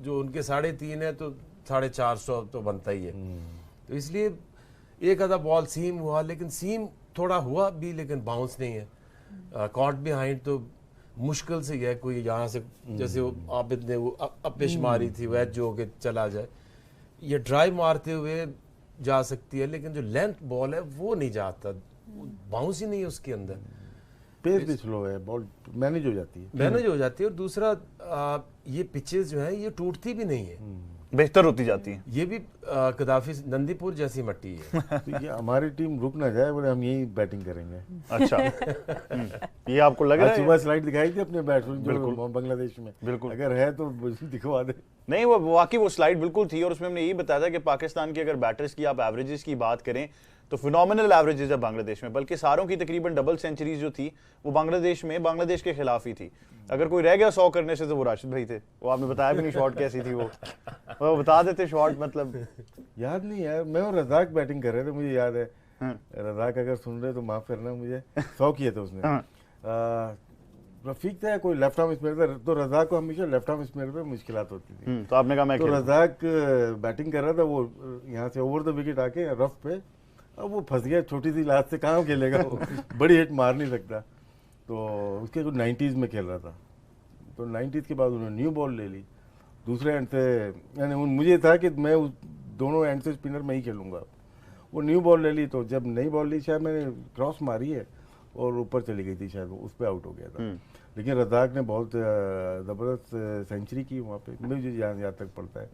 जो उनके 3.5 है तो 450 तो बनता ही है। तो इसलिए एक आधा बॉल सीम हुआ, लेकिन सीम थोड़ा हुआ भी लेकिन बाउंस नहीं है। कॉट बिहाइंड तो मुश्किल से है कोई यहाँ से, जैसे वो आबिद ने वो अपिश मारी थी वह जो के चला जाए, ये ड्राइव मारते हुए जा सकती है, लेकिन जो लेंथ बॉल है वो नहीं जाता, बाउंस ही नहीं है उसके अंदर, पेस भी स्लो है, बॉल मैनेज हो जाती है। और दूसरा ये पिचेस जो है ये टूटती भी नहीं है, बेहतर होती जाती है। ये भी कदाफी नंदीपुर जैसी मट्टी है। तो ये हमारी टीम रुक ना जाए, बोले हम यही बैटिंग करेंगे। अच्छा ये आपको लग रहा है? सुबह स्लाइड दिखाई थी अपने बैट्समैन जो बांग्लादेश में, बिल्कुल अगर है तो दिखवा दे। नहीं, वो वाकई वो स्लाइड बिल्कुल थी, और उसमें हमने यही बताया था कि पाकिस्तान की अगर बैटर्स की आप एवरेजेस की बात करें तो फिनोमिनल एवरेजेस है बांग्लादेश में, बल्कि सारों की तकरीबन डबल सेंचुरीज जो थी वो बांग्लादेश के खिलाफ ही थी। अगर कोई रह गया 100 करने से तो वो राशिद भाई थे। वो आपने बताया भी नहीं शॉट कैसी थी, वो बता देते शॉट, मतलब याद नहीं है। मैं और रज़ाक बैटिंग कर रहे थे, मुझे याद है। रज़ाक अगर सुन रहे तो माफ करना, मुझे 100 किए थे उसने। रफीक था कोई लेफ्ट आर्म स्पिनर था, तो रज़ाक को हमेशा लेफ्ट आर्म स्पिनर पे मुश्किलात होती थी। तो आपने कहा मैं तो रज़ाक बैटिंग कर रहा था, वो यहाँ से ओवर द विकेट आके रफ पे, अब वो फंस गया, छोटी सी लात से कहाँ खेलेगा वो, बड़ी हिट मार नहीं सकता। तो उसके कुछ 90s में खेल रहा था, तो 90s के बाद उन्होंने न्यू बॉल ले ली दूसरे एंड से, यानी मुझे था कि मैं उस दोनों एंड से स्पिनर में ही खेलूंगा। वो न्यू बॉल ले ली, तो जब नई बॉल ली शायद मैंने क्रॉस मारी है और ऊपर चली गई थी, शायद वो उस पर आउट हो गया था। लेकिन रज़ाक ने बहुत ज़बरदस्त सेंचुरी की वहाँ पे, मुझे याद तक पड़ता है,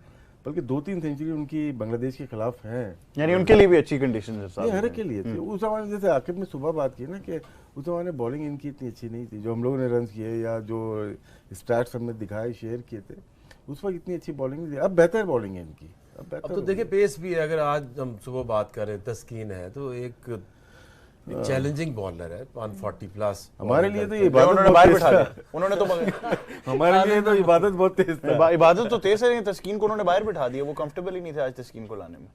बल्कि 2-3 सेंचुरी उनकी बांग्लादेश के खिलाफ हैं। यानी उनके लिए भी अच्छी कंडीशन है, हर के लिए थी उस जमाने। जैसे आकिब ने सुबह बात की ना कि उस जमाने बॉलिंग इनकी इतनी अच्छी नहीं थी, जो हम लोगों ने रन किए या जो स्टैट्स हमने दिखाए शेयर किए थे, उस वक्त इतनी अच्छी बॉलिंग नहीं थी। अब बेहतर बॉलिंग है इनकी, अब तो देखिए पेस भी है। अगर आज हम सुबह बात करें, तस्कीन है तो एक चैलेंजिंग बॉलर है, 140 प्लस। हमारे लिए तो ये उन्होंने बाहर बिठा दिया, उन्होंने तो हमारे लिए तो इबादत बहुत तेज था। इबादत तो तेज है, तस्कीन को उन्होंने बाहर बिठा दिया, वो कंफर्टेबल ही नहीं थे आज तस्कीन को लाने में।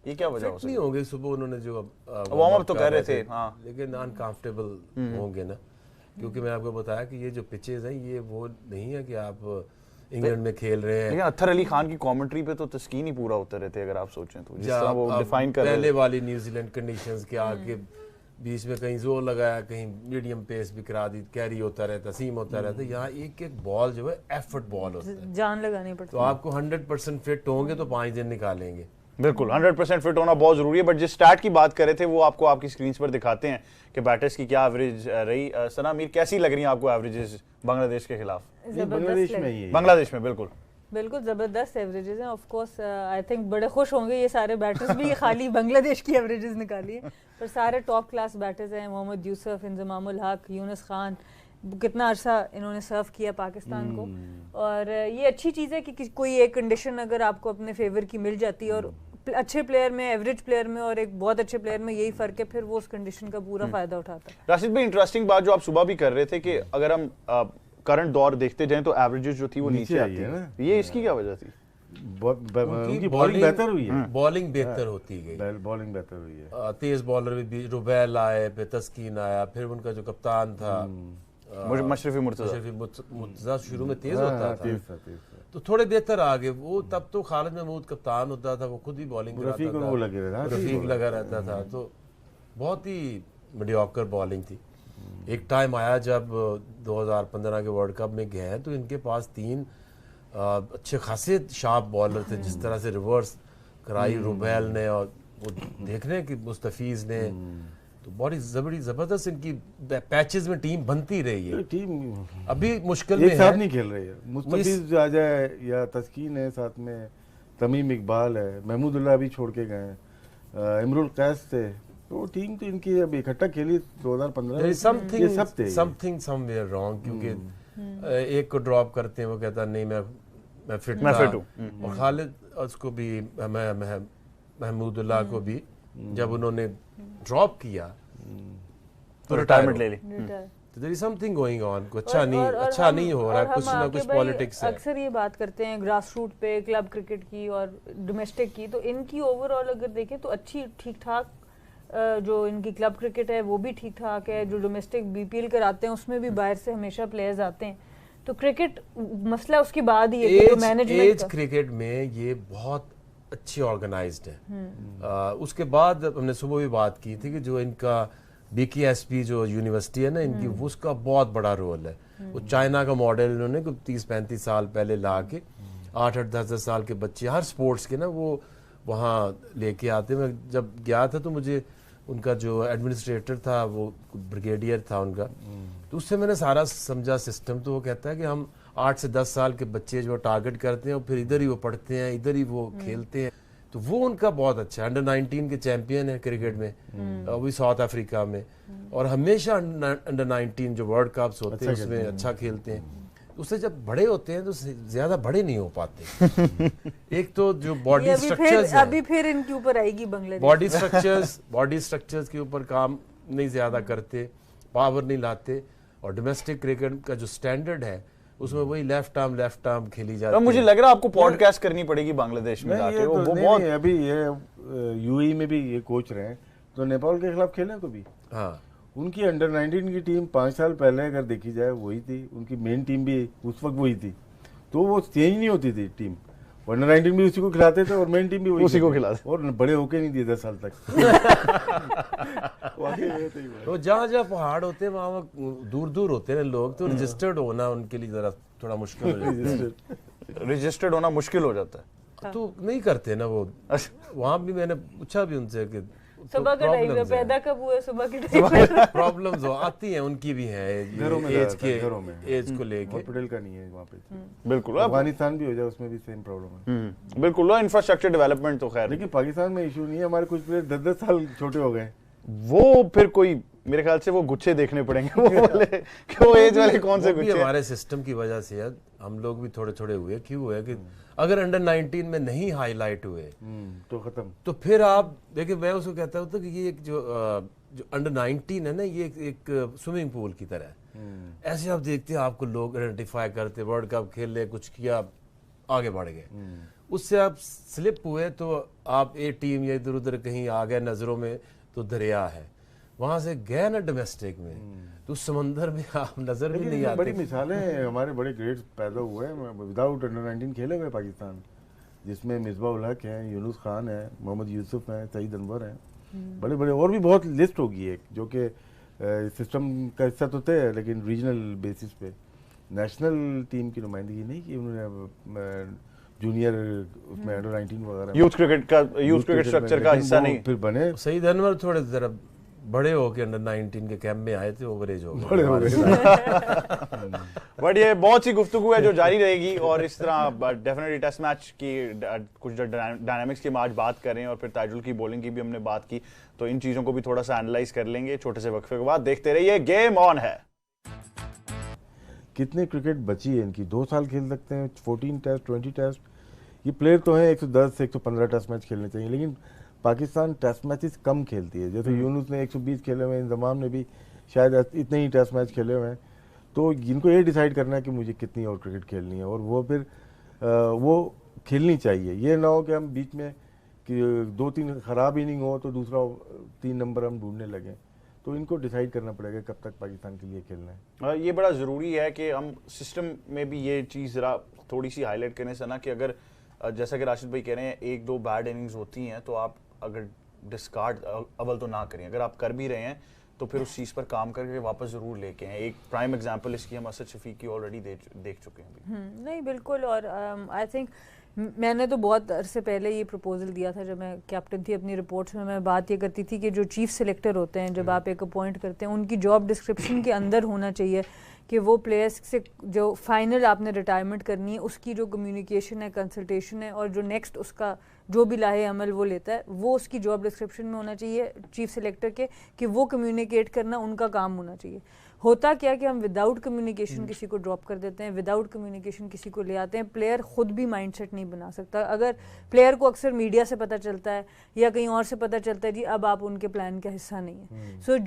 ये क्या वजह हो सकती है? नहीं होंगे सुबह उन्होंने जो वार्म अप तो कर रहे थे, हाँ, लेकिन अनकंफर्टेबल होंगे ना, क्योंकि मैं आपको बताया कि ये जो पिचेस हैं ये वो नहीं है कि आप इंग्लैंड में खेल रहे हैं। लेकिन अत्तर अली खान की कमेंट्री पे तो तस्कीन ही पूरा उतर रहे थे, अगर आप सोचें तो, जिस तरह वो डिफाइन कर रहे पहले वाली न्यूजीलैंड कंडीशंस के आगे बीच में कहीं जोर लगाया, कहीं मीडियम पेस भी करा दी, कैरी होता रहता, सीम होता रहता। यहाँ एक एक बॉल जो है एफर्ट बॉल होता है, जान लगानी पड़ती है। तो आपको 100% फिट होंगे तो 5 दिन निकालेंगे। बिल्कुल 100% फिट होना बहुत जरूरी है। बट जिस स्टैट की बात कर रहे थे वो आपको आपकी स्क्रीन पर दिखाते हैं कि बैटर्स की क्या एवरेज रही। सना मीर, कैसी लग रही है आपको एवरेजेस बांग्लादेश के खिलाफ? बांग्लादेश में बिल्कुल ज़बरदस्त एवरेजेस हैं। ऑफ कोर्स आई थिंक बड़े खुश होंगे ये सारे बैटर्स भी, खाली बांग्लादेश की एवरेजेस निकाली है, पर सारे टॉप क्लास बैटर्स हैं। मोहम्मद यूसुफ, इंजमामुल हक, यूनुस खान, कितना अरसा इन्होंने सर्व किया पाकिस्तान को। और ये अच्छी चीज़ है कि कोई एक कंडीशन अगर आपको अपने फेवर की मिल जाती है, और अच्छे प्लेयर में, एवरेज प्लेयर में और एक बहुत अच्छे प्लेयर में यही फ़र्क है, फिर वो उस कंडीशन का पूरा फ़ायदा उठाता है। राशिद भाई, इंटरेस्टिंग बात जो आप सुबह भी कर रहे थे कि अगर हम करंट दौर देखते जाएं तो एवरेजेस जो थी वो नीचे आती है, ये इसकी क्या वजह थी? उनकी बॉलिंग बेहतर हुई है, बॉलिंग बेहतर होती गई, बॉलिंग बेहतर हुई है। तेज बॉलर भी, रुबैल आए, फिर तस्कीन आया, फिर उनका जो कप्तान था मशरफी मुर्तज़ा शुरू में तेज होता था, तो थोड़े बेहतर आ गए वो। तब तो खालिद महमूद कप्तान होता था, वो खुद ही बॉलिंग रफीक लगा रहता था, तो बहुत ही मीडियोकर बॉलिंग थी। एक टाइम आया जब 2015 के वर्ल्ड कप में गए तो इनके पास 3 अच्छे खासे शार्प बॉलर थे, जिस तरह से रिवर्स कराई रुबैल ने और वो देखने की मुस्तफीज ने, तो बड़ी जबरदस्त इनकी पैचेस में टीम बनती रही है। टीम अभी मुश्किल में साथ नहीं खेल रही है, मुस्तफीज आ जाए या तस्कीन है साथ में, तमीम इकबाल है, महमूदुल्लाह भी छोड़ के गए, इमरुल कैस थे, तो टीम तो इनकी अब इकट्ठा खेली 2015 समथिंग समवेयर रॉन्ग, क्योंकि एक को ड्रॉप करते हैं, वो कहता नहीं मैं फिट हूँ, और खालिद उसको भी, महमूदुल्लाह को भी जब उन्होंने ड्रॉप किया तो रिटायरमेंट ले ली। तो there is something going on, अच्छा नहीं हो रहा, कुछ ना कुछ पॉलिटिक्स है। अक्सर ये बात करते हैं ग्रास रूट पे क्लब क्रिकेट की और डोमेस्टिक की, तो इनकी ओवरऑल अगर देखें तो अच्छी ठीक ठाक, जो इनकी क्लब क्रिकेट है वो भी ठीक ठाक है, जो डोमेस्टिक बीपीएल कराते हैं उसमें भी बाहर से हमेशा प्लेयर्स आते हैं, तो क्रिकेट मसला उसके बाद ही है कि मैनेजमेंट एज क्रिकेट में ये बहुत अच्छी ऑर्गेनाइज्ड है। उसके बाद हमने सुबह भी बात की थी कि जो इनका BKSP जो यूनिवर्सिटी है ना इनकी, उसका बहुत बड़ा रोल है। वो चाइना का मॉडल इन्होंने 30-35 साल पहले ला के 8-8, 10-10 साल के बच्चे हर स्पोर्ट्स के ना वो वहाँ लेके आते। मैं जब गया था तो मुझे उनका जो एडमिनिस्ट्रेटर था वो ब्रिगेडियर था उनका, तो उससे मैंने सारा समझा सिस्टम। तो वो कहता है कि हम 8 से 10 साल के बच्चे जो टारगेट करते हैं और फिर इधर ही वो पढ़ते हैं, इधर ही वो खेलते हैं। तो वो उनका बहुत अच्छा अंडर 19 के चैंपियन है क्रिकेट में, अभी साउथ अफ्रीका में, और हमेशा अंडर 19 जो वर्ल्ड कप्स होते हैं उसमें अच्छा खेलते हैं। उससे जब बड़े होते हैं तो ज्यादा बड़े नहीं हो पाते। एक तो जो बॉडी स्ट्रक्चर्स अभी फिर इनके ऊपर आएगी बांग्लादेश, बॉडी स्ट्रक्चर्स के ऊपर काम नहीं ज्यादा करते, पावर नहीं लाते, और डोमेस्टिक क्रिकेट का जो स्टैंडर्ड है उसमें वही लेफ्ट आर्म खेली जाती है। मुझे लग रहा है आपको पॉडकास्ट करनी पड़ेगी बांग्लादेश में जाके। वो बहुत अभी ये यूएई में भी ये कोच रहे हैं, तो नेपाल के खिलाफ खेले कभी। हाँ, उनकी अंडर 19 की टीम 5 साल पहले अगर देखी जाए वही थी, उनकी मेन टीम भी उस वक्त वही थी, तो वो चेंज नहीं होती थी टीम। अंडर 19 भी उसी को खिलाते थे और मेन टीम भी उसी को खिलाते, और बड़े होके नहीं दिए 10 साल तक। तो जहाँ जहाँ पहाड़ होते हैं वहाँ दूर दूर होते हैं लोग, तो रजिस्टर्ड होना उनके लिए जरा थोड़ा मुश्किल हो जाता है। रजिस्टर्ड होना मुश्किल हो जाता है, तो नहीं करते ना वो। वहाँ भी मैंने पूछा भी उनसे कि सुबह के टाइम में पैदा कब हुए, सुबह के टाइम में प्रॉब्लम्स आती हैं, उनकी भी है एज को लेके। पटेल का नहीं है वहाँ पे, बिल्कुल। अफगानिस्तान भी हो जाए उसमें भी सेम प्रॉब्लम है। बिल्कुल, इंफ्रास्ट्रक्चर डेवलपमेंट तो खैर, लेकिन पाकिस्तान में इशू नहीं है। हमारे कुछ प्लेयर 10-10 साल छोटे हो गए, वो फिर कोई मेरे ख्याल से वो गुच्छे देखने पड़ेंगे वो वाले, कि वो एज वाले कौन से गुच्छे। हमारे सिस्टम की वजह से है, हम लोग भी थोड़े थोड़े हुए। क्यों हुए कि अगर अंडर 19 में नहीं हाईलाइट हुए तो खत्म। तो फिर आप देखिए, मैं उसको कहता हूँ तो कि ये एक जो अंडर 19 है ना, ये एक स्विमिंग पूल की तरह है। ऐसे आप देखते हैं, आपको लोग आइडेंटिफाई करते, वर्ल्ड कप खेल ले, कुछ किया, आगे बढ़ गए। उससे आप स्लिप हुए तो आप ए टीम या इधर उधर कहीं आ गए नजरों में, तो दरिया है। वहां से गए ना डोमेस्टिक में, तो उस समंदर में आप नजर भी नहीं आते। बड़ी मिसालें हैं, हमारे बड़े ग्रेड्स पैदा हुए हैं विदाउट अंडर 19 खेले हुए पाकिस्तान, जिसमें मिसबा उल हक हैं, यूनुस खान है, मोहम्मद यूसुफ हैं, सईद अनवर हैं, बड़े बड़े और भी बहुत लिस्ट होगी एक, जो कि सिस्टम का हिस्सा तो थे, लेकिन रीजनल बेसिस पे नेशनल टीम की नुमाइंदगी नहीं की उन्होंने, जूनियर उसमें अंडर 19 वगैरह यूथ क्रिकेट स्ट्रक्चर का हिस्सा नहीं फिर बने। सईद अनवर थोड़े जरा बड़े होके अंडर 19 के कैंप में आए थे, ओवरेज हो बड़े हो गए। बट ये बहुत सी गुफ्तगू है जो जारी रहेगी, और इस तरह डेफिनेटली टेस्ट मैच की कुछ डायनामिक्स की हम आज बात कर रहे हैं, और फिर ताजुल की बॉलिंग की भी हमने बात की, तो इन चीजों को भी थोड़ा सा एनालाइज कर लेंगे छोटे से वक्फे के बाद। देखते रहिए, गेम ऑन है। कितनी क्रिकेट बची है इनकी, 2 साल खेल सकते हैं, 14 टेस्ट, 20 टेस्ट। ये प्लेयर तो हैं 110 से 115 टेस्ट मैच खेलने चाहिए, लेकिन पाकिस्तान टेस्ट मैचेस कम खेलती है। जैसे यूनुस ने 120 खेले हुए हैं, इंजमाम ने भी शायद इतने ही टेस्ट मैच खेले हुए हैं। तो इनको ये डिसाइड करना है कि मुझे कितनी और क्रिकेट खेलनी है, और वो फिर वो खेलनी चाहिए। ये ना हो कि हम बीच में कि 2-3 ख़राब इनिंग हो तो दूसरा 3 नंबर हम ढूंढने लगें। तो इनको डिसाइड करना पड़ेगा कब तक पाकिस्तान के लिए खेलना है। ये बड़ा ज़रूरी है कि हम सिस्टम में भी ये चीज़ ज़रा थोड़ी सी हाईलाइट करने से ना, कि अगर जैसा कि राशिद भाई कह रहे हैं 1-2 बैड इनिंग्स होती हैं, तो आप अगर डिस्कार्ड अव्वल तो ना करें। अगर आप कर भी रहे हैं तो फिर उस चीज़ पर काम करके वापस ज़रूर लेके हैं। एक प्राइम एग्जांपल इसकी हम असद शफीक की ऑलरेडी देख चुके हैं। नहीं बिल्कुल, और आई थिंक मैंने तो बहुत अरसे पहले ये प्रपोजल दिया था, जब मैं कैप्टन थी। अपनी रिपोर्ट्स में मैं बात ये करती थी कि जो चीफ सिलेक्टर होते हैं, जब आप एक अपॉइंट करते हैं, उनकी जॉब डिस्क्रिप्शन के अंदर होना चाहिए कि वो प्लेयर्स से जो फाइनल आपने रिटायरमेंट करनी है उसकी जो कम्युनिकेशन है, कंसल्टेशन है, और जो नेक्स्ट उसका जो भी लाहे अमल वो लेता है, वो उसकी जॉब डिस्क्रिप्शन में होना चाहिए चीफ सिलेक्टर के, कि वो कम्युनिकेट करना उनका काम होना चाहिए। होता क्या कि हम विदाउट कम्युनिकेशन किसी को ड्रॉप कर देते हैं, विदाउट कम्युनिकेशन किसी को ले आते हैं। प्लेयर खुद भी माइंडसेट नहीं बना सकता। अगर प्लेयर को अक्सर मीडिया से पता चलता है या कहीं और से पता चलता है जी अब आप उनके प्लान का हिस्सा नहीं है, सो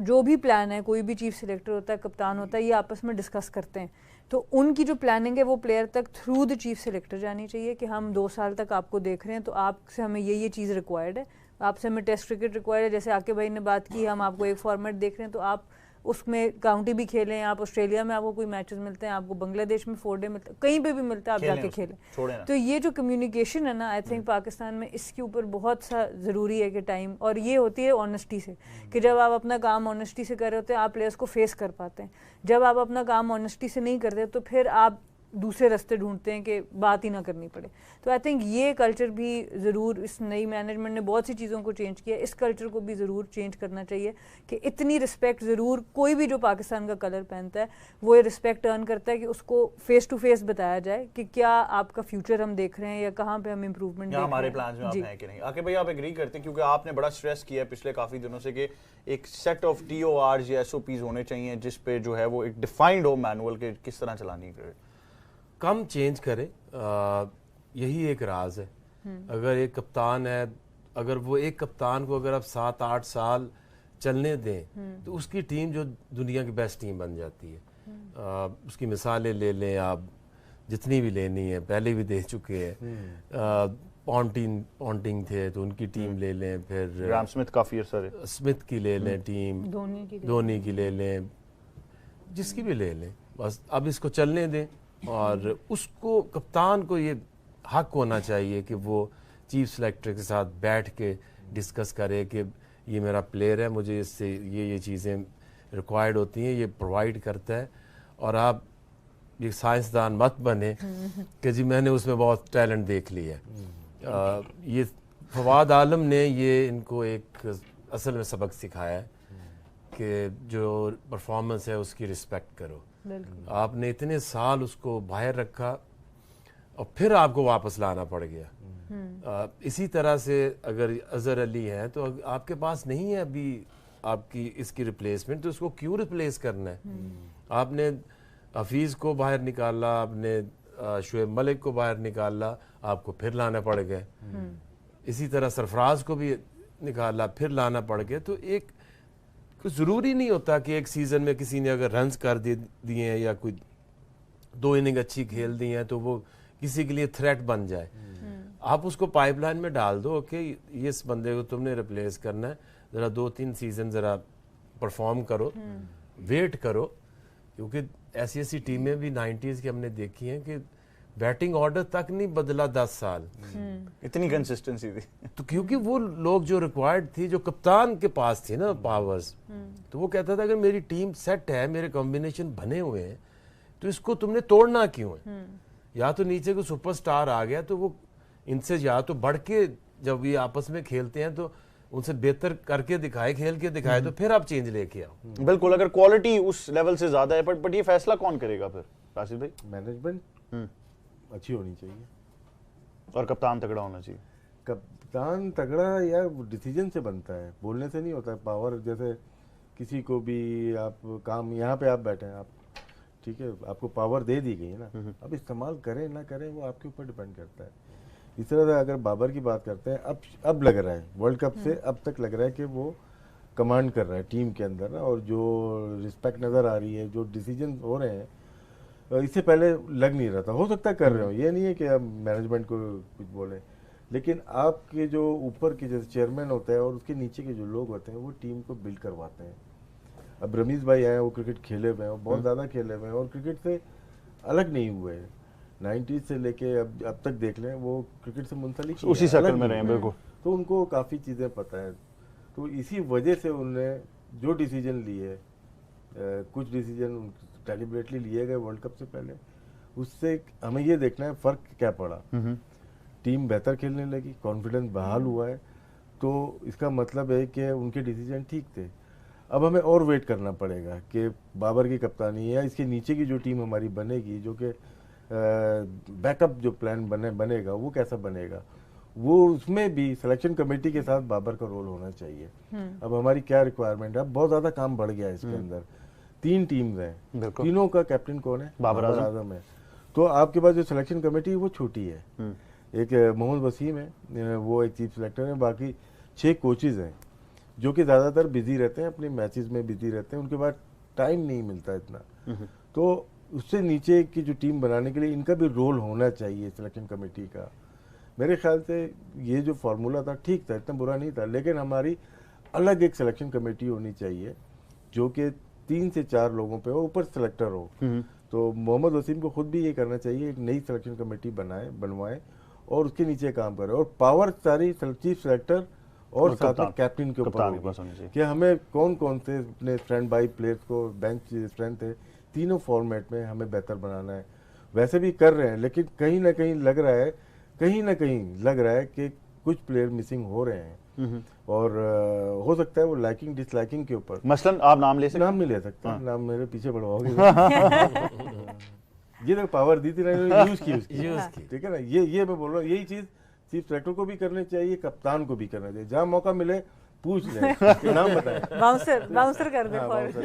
जो भी प्लान है, कोई भी चीफ सिलेक्टर होता है, कप्तान होता है, ये आपस में डिस्कस करते हैं। तो उनकी जो प्लानिंग है वो प्लेयर तक थ्रू द चीफ सिलेक्टर जानी चाहिए कि हम 2 साल तक आपको देख रहे हैं, तो आपसे हमें ये चीज़ रिक्वायर्ड है, आपसे हमें टेस्ट क्रिकेट रिक्वायर्ड है। जैसे आके भाई ने बात की, हम आपको एक फॉर्मेट देख रहे हैं, तो आप उसमें काउंटी भी खेलें आप, ऑस्ट्रेलिया में आपको कोई मैचेस मिलते हैं, आपको बांग्लादेश में 4 डे मिलते हैं, कहीं पे भी मिलता है, आप जाके खेलें। तो ये जो कम्युनिकेशन है ना, आई थिंक पाकिस्तान में इसके ऊपर बहुत सा ज़रूरी है कि टाइम, और ये होती है ऑनेस्टी से, कि जब आप अपना काम ऑनेस्टी से कर रहे होते हैं आप प्लेयर्स को फेस कर पाते हैं। जब आप अपना काम ऑनेस्टी से नहीं करते तो फिर आप दूसरे रास्ते ढूंढते हैं कि बात ही ना करनी पड़े। तो आई थिंक ये कल्चर भी ज़रूर, इस नई मैनेजमेंट ने बहुत सी चीज़ों को चेंज किया, इस कल्चर को भी ज़रूर चेंज करना चाहिए कि इतनी रिस्पेक्ट ज़रूर, कोई भी जो पाकिस्तान का कलर पहनता है वो ये रिस्पेक्ट अर्न करता है कि उसको फेस टू फेस बताया जाए कि क्या आपका फ्यूचर हम देख रहे हैं या कहाँ पे हम इम्प्रूवमेंट देख रहे हैं, हमारे प्लान्स में आप हैं कि नहीं। आके भाई आप एग्री करते हैं, क्योंकि आपने बड़ा स्ट्रेस किया है पिछले काफ़ी दिनों से कि एक सेट ऑफ TORs या SOPs होने चाहिए जिस पे जो है वो एक डिफाइंड हो मैनुअल के किस तरह चलानी है। कम चेंज करें, यही एक राज है। अगर एक कप्तान है, अगर वो एक कप्तान को अगर आप 7-8 साल चलने दें तो उसकी टीम जो दुनिया की बेस्ट टीम बन जाती है। उसकी मिसालें ले लें आप, जितनी भी लेनी है, पहले भी दे चुके हैं। पॉन्टिंग थे तो उनकी टीम ले लें, फिर ग्राहम स्मिथ काफ़ी अर्सा रहे, स्मिथ की ले लें टीम, धोनी की ले लें, जिसकी भी ले लें, बस अब इसको चलने दें। और उसको, कप्तान को ये हक होना चाहिए कि वो चीफ सेलेक्टर के साथ बैठ के डिस्कस करे कि ये मेरा प्लेयर है, मुझे इससे ये चीज़ें रिक्वायर्ड होती हैं, ये प्रोवाइड करता है, और आप ये साइंसदान मत बने कि जी मैंने उसमें बहुत टैलेंट देख लिया है। ये फवाद आलम ने ये इनको एक असल में सबक सिखाया है कि जो परफॉर्मेंस है उसकी रिस्पेक्ट करो। आपने इतने साल उसको बाहर रखा और फिर आपको वापस लाना पड़ गया। इसी तरह से अगर अजहर अली है तो आपके पास नहीं है अभी आपकी इसकी रिप्लेसमेंट, तो उसको क्यों रिप्लेस करना है? आपने हफीज़ को बाहर निकाला, आपने शुएब मलिक को बाहर निकाला, आपको फिर लाना पड़ गया। इसी तरह सरफराज को भी निकाला, फिर लाना पड़ गया। तो एक ज़रूरी नहीं होता कि एक सीज़न में किसी ने अगर रन्स कर दिए हैं या कोई 2 इनिंग अच्छी खेल दी हैं तो वो किसी के लिए थ्रेट बन जाए। आप उसको पाइपलाइन में डाल दो, ओके ये इस बंदे को तुमने रिप्लेस करना है, ज़रा 2-3 सीज़न ज़रा परफॉर्म करो, वेट करो, क्योंकि ऐसी टीमें भी 90s की हमने देखी हैं कि बैटिंग ऑर्डर तक नहीं बदला 10 साल, इतनी कंसिस्टेंसी थी। तो क्योंकि वो लोग जो रिक्वायर्ड थी, जो कप्तान के पास थी ना पावर्स, तो वो कहता था अगर मेरी टीम सेट है, मेरे कॉम्बिनेशन बने हुए हैं, तो इसको तुमने तोड़ना क्यों है? या तो नीचे को सुपरस्टार आ गया तो वो इनसे या तो बढ़ के जब ये आपस में खेलते हैं तो उनसे बेहतर करके दिखाए, खेल के दिखाए, तो फिर आप चेंज लेके आओ। बिल्कुल, अगर क्वालिटी उस लेवल से ज्यादा है, बट ये फैसला कौन करेगा फिर राशिद भाई? मैनेजमेंट अच्छी होनी चाहिए और कप्तान तगड़ा होना चाहिए। कप्तान तगड़ा या डिसीजन से बनता है, बोलने से नहीं होता है। पावर जैसे किसी को भी आप काम, यहाँ पे आप बैठे हैं, आप ठीक है, आपको पावर दे दी गई है ना, अब इस्तेमाल करें ना करें वो आपके ऊपर डिपेंड करता है। इस तरह से अगर बाबर की बात करते हैं, अब लग रहा है वर्ल्ड कप से अब तक लग रहा है कि वो कमांड कर रहा है टीम के अंदर ना, और जो रिस्पेक्ट नज़र आ रही है, जो डिसीजन हो रहे हैं, इससे पहले लग नहीं रहा था। हो सकता है कर रहे हो, ये नहीं है कि आप मैनेजमेंट को कुछ बोले, लेकिन आपके जो ऊपर के जैसे चेयरमैन होता है और उसके नीचे के जो लोग होते हैं वो टीम को बिल्ड करवाते हैं। अब रमीज भाई आए, वो क्रिकेट खेले हुए हैं, बहुत ज़्यादा खेले हुए हैं और क्रिकेट से अलग नहीं हुए हैं। 90s से लेके अब तक देख लें, वो क्रिकेट से मुंसलिक उसी सर्कल में रहे हैं। बिल्कुल, तो उनको काफ़ी चीज़ें पता है। तो इसी वजह से उन्होंने जो डिसीजन लिए, कुछ डिसीजन डेलिबरेटली लिए गए वर्ल्ड कप से पहले, उससे हमें ये देखना है फ़र्क क्या पड़ा। टीम बेहतर खेलने लगी, कॉन्फिडेंस बहाल हुआ है, तो इसका मतलब है कि उनके डिसीजन ठीक थे। अब हमें और वेट करना पड़ेगा कि बाबर की कप्तानी या इसके नीचे की जो टीम हमारी बनेगी, जो कि बैकअप जो प्लान बनेगा वो कैसा बनेगा, वो उसमें भी सिलेक्शन कमेटी के साथ बाबर का रोल होना चाहिए। अब हमारी क्या रिक्वायरमेंट है, अब बहुत ज़्यादा काम बढ़ गया है इसके अंदर। 3 टीम्स हैं, तीनों का कैप्टन कौन है? बाबर आजम है। तो आपके पास जो सिलेक्शन कमेटी है वो छोटी है। एक मोहम्मद वसीम है, वो एक चीफ सिलेक्टर है, बाकी 6 कोचेज हैं जो कि ज़्यादातर बिजी रहते हैं, अपने मैचेस में बिजी रहते हैं, उनके बाद टाइम नहीं मिलता इतना। तो उससे नीचे की जो टीम बनाने के लिए इनका भी रोल होना चाहिए सिलेक्शन कमेटी का। मेरे ख्याल से ये जो फार्मूला था ठीक था, इतना बुरा नहीं था, लेकिन हमारी अलग एक सिलेक्शन कमेटी होनी चाहिए जो कि 3 से 4 लोगों पे हो, ऊपर सेलेक्टर हो। तो मोहम्मद वसीम को खुद भी ये करना चाहिए, एक नई सिलेक्शन कमेटी बनवाए और उसके नीचे काम करे, और पावर सारी चीफ सेलेक्टर और साथ में कैप्टन के ऊपर होगी कि हमें कौन कौन से अपने स्टैंड बाई प्लेयर्स को, बेंच स्ट्रेंथ है, तीनों फॉर्मेट में हमें बेहतर बनाना है। वैसे भी कर रहे हैं, लेकिन कहीं ना कहीं लग रहा है कि कुछ प्लेयर मिसिंग हो रहे हैं, और हो सकता है वो लाइकिंग डिसलाइकिंग के ऊपर। मसलन आप नाम ले सकते? नाम नहीं ले सकता, नाम मेरे पीछे बढ़वाओगे। ये तो पावर दी थी ना, यूज की उसकी, ठीक है ना। ये मैं बोल रहा हूँ, यही चीज चीफ सेलेक्टर को भी करनी चाहिए, कप्तान को भी करना चाहिए। जहाँ मौका मिले पूछ ले कि नाम बताएं, बाउंसर कर दे।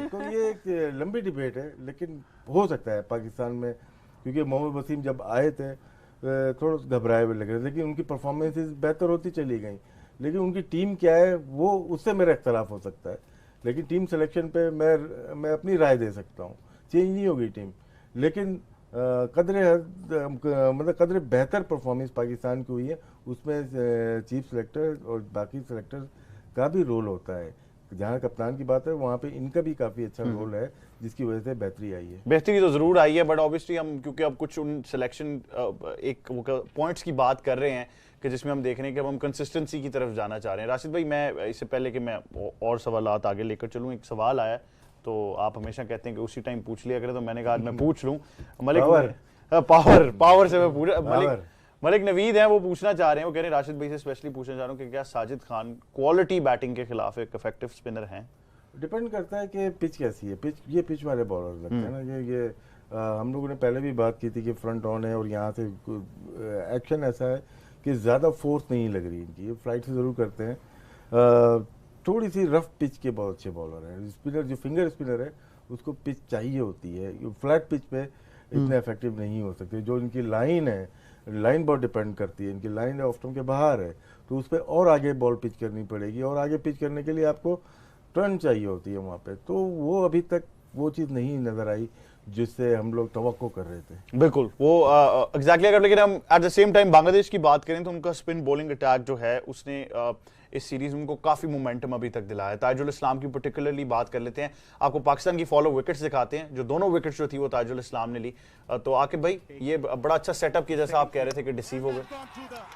तो ये एक लंबी डिबेट है, लेकिन हो सकता है पाकिस्तान में, क्योंकि मोहम्मद वसीम जब आए थे थोड़ा घबराए हुए लग रहे थे, लेकिन उनकी परफॉर्मेंसेस बेहतर होती चली गई। लेकिन उनकी टीम क्या है वो, उससे मेरा इख्तलाफ हो सकता है, लेकिन टीम सिलेक्शन पे मैं अपनी राय दे सकता हूँ। चेंज नहीं होगी टीम, लेकिन कदरे बेहतर परफॉर्मेंस पाकिस्तान की हुई है, उसमें चीफ सेलेक्टर और बाकी सेलेक्टर का भी रोल होता है। जहाँ कप्तान की बात है वहाँ पे इनका भी काफ़ी अच्छा रोल है, जिसकी वजह से बेहतरी आई है। बेहतरी तो ज़रूर आई है, बट ऑब्वियसली हम क्योंकि अब कुछ उन सिलेक्शन एक पॉइंट्स की बात कर रहे हैं कि जिसमें हम देख रहे हैं कि अब हम कंसिस्टेंसी की तरफ जाना चाह रहे हैं। राशिद भाई, मैं इससे पहले कि मैं और सवालात आगे लेकर चलूँ, एक सवाल आया, तो आप हमेशा कहते हैं कि उसी टाइम पूछ लिया करें, तो मैंने कहा आज मैं पूछ लूँ। पावर से मैं पूछ, मलिक नवीद हैं, वो पूछना चाह रहे हैं, वो कह रहे हैं राशिद भाई से स्पेशली पूछना चाह रहा हूँ कि क्या साजिद खान क्वालिटी बैटिंग के खिलाफ एक इफेक्टिव स्पिनर हैं? डिपेंड करता है कि पिच कैसी है। ये पिच वाले बॉलर लगते हैं ना, ये हम लोगों ने पहले भी बात की थी कि फ्रंट ऑन है और यहाँ से एक्शन ऐसा है कि ज़्यादा फोर्स नहीं लग रही इनकी, ये फ्लाइट से ज़रूर करते हैं। थोड़ी सी रफ पिच के बहुत अच्छे बॉलर हैं। स्पिनर जो फिंगर स्पिनर है उसको पिच चाहिए होती है, फ्लैट पिच पे इतने इफेक्टिव नहीं हो सकते। जो इनकी लाइन है, लाइन बहुत डिपेंड करती है, इनकी लाइन ऑफ स्टंप के बाहर है, तो उस पर और आगे बॉल पिच करनी पड़ेगी, और आगे पिच करने के लिए आपको टर्न चाहिए होती है वहाँ पे। तो वो अभी तक वो चीज़ नहीं नज़र आई जिससे हम लोग तवक्को कर रहे थे। बिल्कुल वो एग्जैक्टली। अगर लेकिन हम at the same time Bangladesh की बात करें तो उनका स्पिन बॉलिंग अटैक जो है उसने इस सीरीज में उनको काफी मोमेंटम अभी तक दिलाया है। ताजुल इस्लाम की पर्टिकुलरली बात कर लेते हैं, आपको पाकिस्तान की फॉलो विकेट्स दिखाते हैं, जो दोनों विकेट्स जो थी वो ताजुल इस्लाम ने ली। तो आकिब भाई, ये बड़ा अच्छा सेटअप किया, जैसा आप कह रहे थे कि डिसीव हो गए।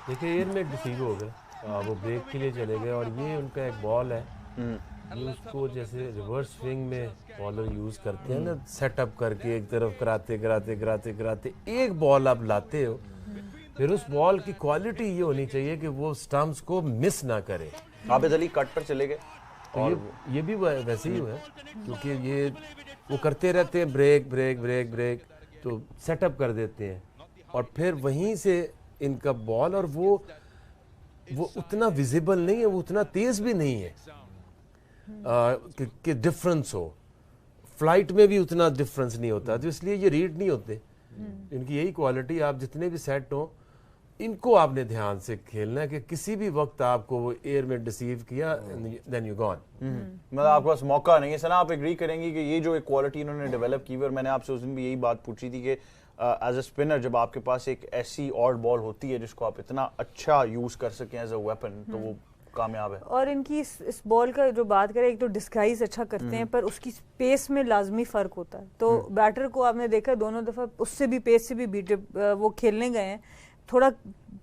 देखिए एयर में डिसीव हो गए, वो ब्रेक के लिए चले गए, और ये उनका एक बॉल है, ये उसको जैसे रिवर्स स्विंग में बॉलर यूज करते हैं ना, सेटअप करके एक तरफ कराते एक बॉल आप लाते हो, फिर उस बॉल की क्वालिटी ये होनी चाहिए कि वो स्टंप्स को मिस ना करे। आबिद अली कट पर चले गए, और ये भी वैसे ही हुआ है, क्योंकि ये वो करते रहते हैं ब्रेक, तो सेटअप कर देते हैं, और फिर वहीं से इनका बॉल, और वो उतना विजिबल नहीं है, वो उतना तेज भी नहीं है कि डिफरेंस हो। फ्लाइट में भी उतना डिफरेंस नहीं होता, तो इसलिए ये रीड नहीं होते। इनकी यही क्वालिटी, आप जितने भी सेट हो इनको आपने ध्यान से खेलना है कि किसी भी वक्त आपको वो एयर में डिसीव किया, देन यू गॉन। मतलब आपके पास मौका नहीं है। सना, आप एग्री करेंगे कि ये जो एक क्वालिटी इन्होंने डेवलप की, और मैंने आपसे उस दिन भी यही बात पूछी थी कि एज अ स्पिनर जब आपके पास एक ऐसी ऑड बॉल होती है जिसको आप इतना अच्छा यूज कर सकें एज अ वेपन, तो वो कामयाब है। और इनकी इस बॉल का जो बात करें, एक तो डिस्गाइज अच्छा करते हैं, पर उसकी पेस में लाजमी फर्क होता है। तो बैटर को आपने देखा दोनों दफा उससे भी पेस से भी बीटे वो खेलने गए हैं, थोड़ा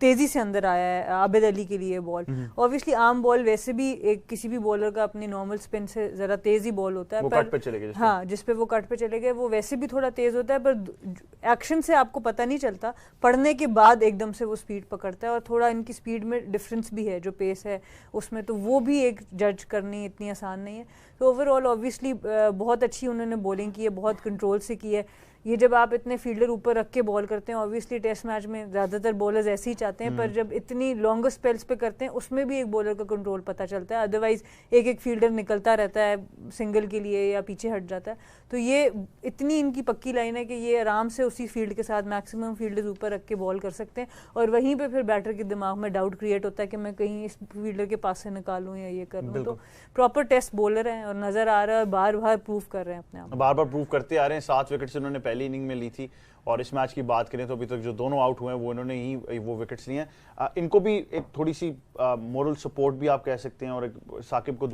तेजी से अंदर आया है आबिद अली के लिए बॉल। ऑब्वियसली आम बॉल वैसे भी एक किसी भी बॉलर का अपनी नॉर्मल स्पिन से जरा तेजी बॉल होता है, वो पर कट पे चले गए, हाँ, जिस पे वो कट पे चले गए वो वैसे भी थोड़ा तेज होता है, पर एक्शन से आपको पता नहीं चलता, पढ़ने के बाद एकदम से वो स्पीड पकड़ता है, और थोड़ा इनकी स्पीड में डिफरेंस भी है, जो पेस है उसमें, तो वो भी एक जज करनी इतनी आसान नहीं है। तो ओवरऑल ऑब्वियसली बहुत अच्छी उन्होंने बॉलिंग की है, बहुत कंट्रोल से की है। ये जब आप इतने फील्डर ऊपर रख के बॉल करते हैं, ऑब्वियसली टेस्ट मैच में ज़्यादातर बॉलर्स ऐसे ही चाहते हैं, पर जब इतनी लॉन्गर स्पेल्स पे करते हैं उसमें भी एक बॉलर का कंट्रोल पता चलता है, अदरवाइज एक फील्डर निकलता रहता है सिंगल के लिए या पीछे हट जाता है। तो ये इतनी इनकी पक्की लाइन है कि ये आराम से उसी फील्ड के साथ मैक्सिमम फील्डर्स ऊपर रख के बॉल कर सकते हैं, और वहीं पे फिर बैटर के दिमाग में डाउट क्रिएट होता है कि मैं कहीं इस फील्डर के पास से निकालूं या ये कर लूं। तो प्रॉपर टेस्ट बॉलर हैं, और नजर आ रहा है, बार बार प्रूव कर रहे हैं अपने आप, बार बार प्रूव करते आ रहे हैं। 7 विकेट्स उन्होंने पहली इनिंग में ली थी, और इस मैच की बात करें तो अभी तक जो दोनों आउट हुए हैं वो इन्होंने ही वो विकेट्स लिए हैं। इनको भी एक थोड़ी सी मोरल सपोर्ट भी आप कह सकते हैं, और साकिब को